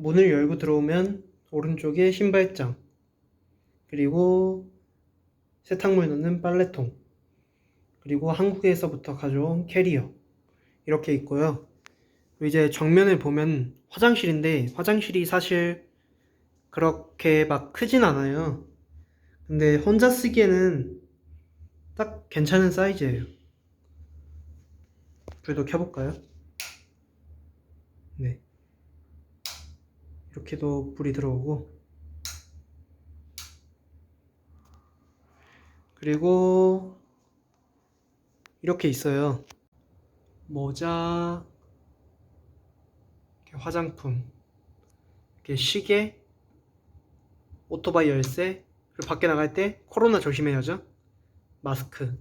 문을 열고 들어오면 오른쪽에 신발장, 그리고 세탁물 넣는 빨래통, 그리고 한국에서부터 가져온 캐리어 이렇게 있고요. 이제 정면을 보면 화장실인데 화장실이 사실 그렇게 막 크진 않아요. 근데 혼자 쓰기에는 딱 괜찮은 사이즈예요. 불도 켜볼까요? 네, 이렇게도 불이 들어오고, 그리고 이렇게 있어요. 모자, 이렇게 화장품, 이렇게 시계, 오토바이 열쇠, 그리고 밖에 나갈 때 코로나 조심해야죠. 마스크,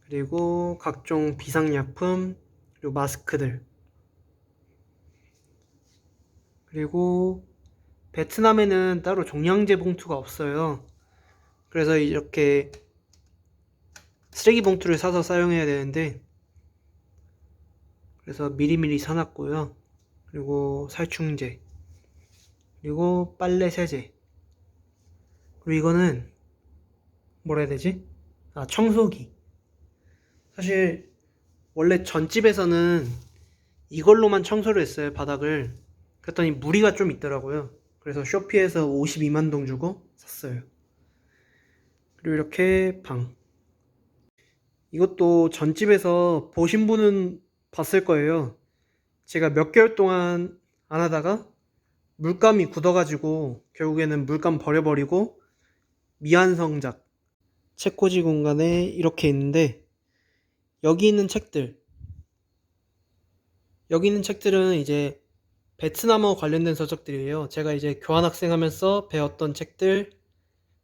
그리고 각종 비상약품, 그리고 마스크들, 그리고 베트남에는 따로 종량제 봉투가 없어요. 그래서 이렇게 쓰레기 봉투를 사서 사용해야 되는데, 그래서 미리미리 사놨고요. 그리고 살충제, 그리고 빨래 세제, 그리고 이거는 뭐라 해야 되지? 청소기. 사실 원래 전집에서는 이걸로만 청소를 했어요, 바닥을. 그랬더니 무리가 좀 있더라고요. 그래서 쇼피에서 52만 동 주고 샀어요. 그리고 이렇게 방. 이것도 전집에서 보신 분은 봤을 거예요. 제가 몇 개월 동안 안 하다가 물감이 굳어가지고 결국에는 물감 버려버리고 미완성작 책꽂이 공간에 이렇게 있는데, 여기 있는 책들, 여기 있는 책들은 이제 베트남어 관련된 서적들이에요. 제가 이제 교환학생 하면서 배웠던 책들,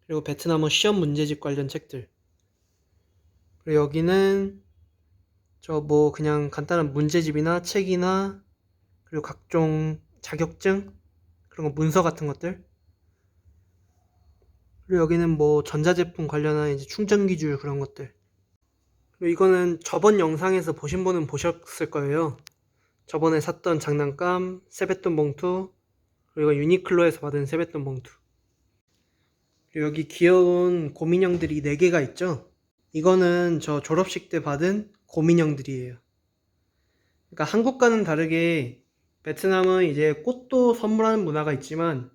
그리고 베트남어 시험 문제집 관련 책들. 그리고 여기는 저 뭐 그냥 간단한 문제집이나 책이나, 그리고 각종 자격증, 그런 거 문서 같은 것들. 그리고 여기는 뭐 전자제품 관련한 이제 충전기 줄 그런 것들. 그리고 이거는 저번 영상에서 보신 분은 보셨을 거예요. 저번에 샀던 장난감, 세뱃돈 봉투, 그리고 유니클로에서 받은 세뱃돈 봉투. 그리고 여기 귀여운 곰인형들이 4개가 있죠. 이거는 저 졸업식 때 받은 곰인형들이에요. 그러니까 한국과는 다르게 베트남은 이제 꽃도 선물하는 문화가 있지만,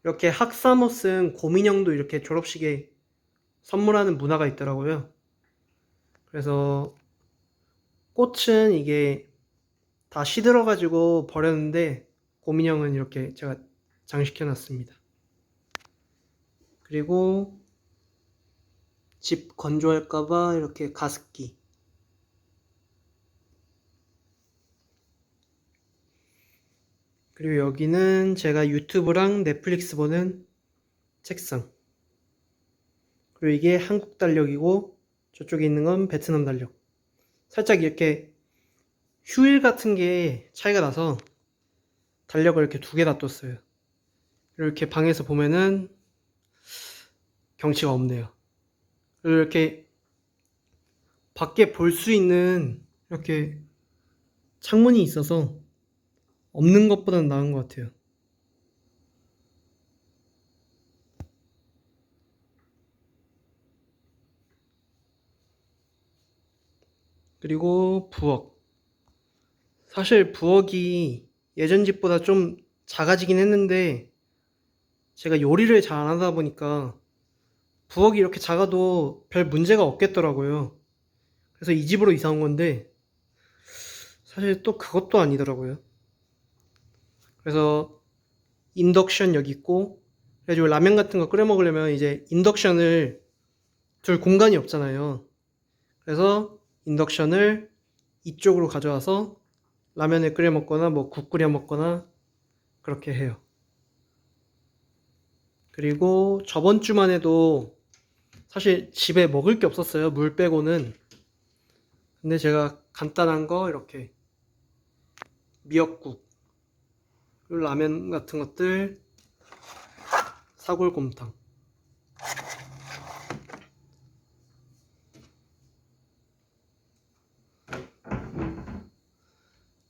이렇게 학사모 쓴 곰인형도 이렇게 졸업식에 선물하는 문화가 있더라고요. 그래서 꽃은 이게 다 시들어가지고 버렸는데, 곰인형은 이렇게 제가 장식해놨습니다. 그리고 집 건조할까봐 이렇게 가습기. 그리고 여기는 제가 유튜브랑 넷플릭스 보는 책상. 그리고 이게 한국 달력이고 저쪽에 있는 건 베트남 달력. 살짝 이렇게 휴일 같은 게 차이가 나서 달력을 이렇게 2개 놔뒀어요. 이렇게 방에서 보면은 경치가 없네요. 그리고 이렇게 밖에 볼 수 있는 이렇게 창문이 있어서 없는 것보다는 나은 것 같아요. 그리고 부엌. 사실 부엌이 예전 집보다 좀 작아지긴 했는데, 제가 요리를 잘 안 하다 보니까 부엌이 이렇게 작아도 별 문제가 없겠더라고요. 그래서 이 집으로 이사 온 건데, 사실 또 그것도 아니더라고요. 그래서 인덕션 여기 있고, 그래가지고 라면 같은 거 끓여 먹으려면 이제 인덕션을 둘 공간이 없잖아요. 그래서 인덕션을 이쪽으로 가져와서 라면을 끓여 먹거나 뭐 국 끓여 먹거나 그렇게 해요. 그리고 저번 주만 해도 사실 집에 먹을 게 없었어요, 물 빼고는. 근데 제가 간단한 거 이렇게 미역국, 그리고 라면 같은 것들, 사골곰탕,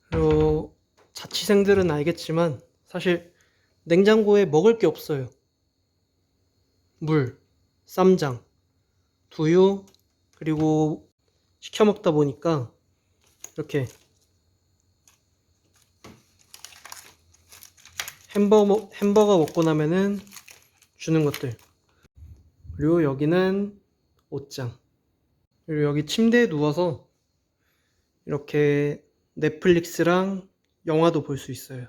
그리고 자취생들은 알겠지만 사실 냉장고에 먹을 게 없어요. 물, 쌈장, 두유, 그리고 시켜 먹다 보니까 이렇게 햄버거 먹고 나면은 주는 것들. 그리고 여기는 옷장. 그리고 여기 침대에 누워서 이렇게 넷플릭스랑 영화도 볼 수 있어요.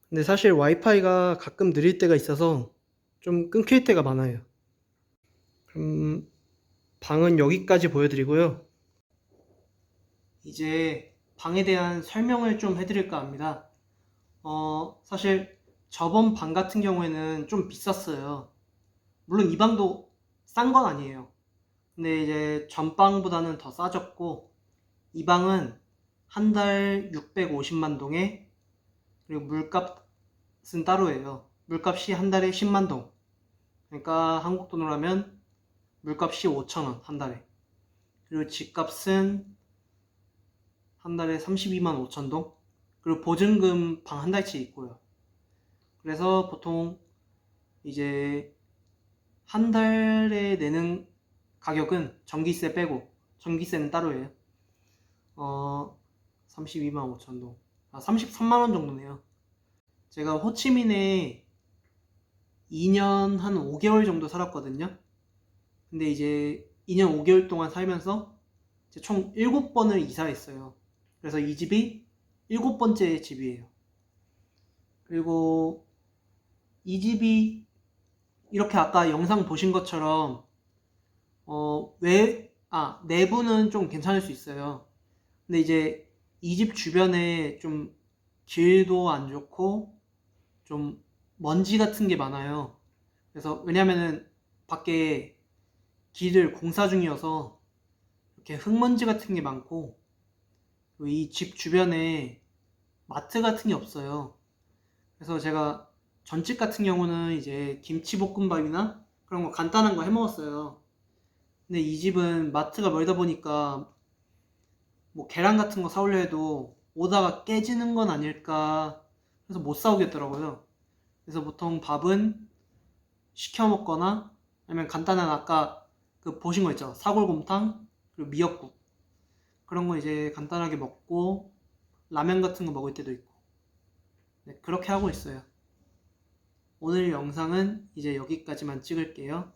근데 사실 와이파이가 가끔 느릴 때가 있어서 좀 끊길 때가 많아요. 그럼 방은 여기까지 보여드리고요. 이제 방에 대한 설명을 좀 해드릴까 합니다. 사실 저번 방 같은 경우에는 좀 비쌌어요. 물론 이 방도 싼 건 아니에요. 근데 이제 전방보다는 더 싸졌고, 이 방은 한 달 650만 동에, 그리고 물값은 따로예요. 물값이 한 달에 10만 동. 그러니까 한국 돈으로 하면 물값이 5,000원 한 달에. 그리고 집값은 한 달에 32만 5천 동. 그리고 보증금 방 한 달치 있고요. 그래서 보통 이제 한 달에 내는 가격은 전기세 빼고, 전기세는 따로예요. 32만 5천 동. 33만 원 정도네요. 제가 호치민에 2년 한 5개월 정도 살았거든요. 근데 이제 2년 5개월 동안 살면서 총 7번을 이사했어요. 그래서 이 집이 7번째 집이에요. 그리고 이 집이 이렇게 아까 영상 보신 것처럼 내부는 좀 괜찮을 수 있어요. 근데 이제 이 집 주변에 좀 길도 안 좋고 좀 먼지 같은 게 많아요. 그래서 왜냐면은 밖에 길을 공사 중이어서 이렇게 흙먼지 같은 게 많고, 이 집 주변에 마트 같은 게 없어요. 그래서 제가 전집 같은 경우는 이제 김치볶음밥이나 그런 거 간단한 거 해 먹었어요. 근데 이 집은 마트가 멀다 보니까 뭐 계란 같은 거 사오려 해도 오다가 깨지는 건 아닐까 해서 못 사오겠더라고요. 그래서 보통 밥은 시켜 먹거나 아니면 간단한 아까 그 보신 거 있죠? 사골곰탕 그리고 미역국 그런 거 이제 간단하게 먹고 라면 같은 거 먹을 때도 있고, 네, 그렇게 하고 있어요. 오늘 영상은 이제 여기까지만 찍을게요.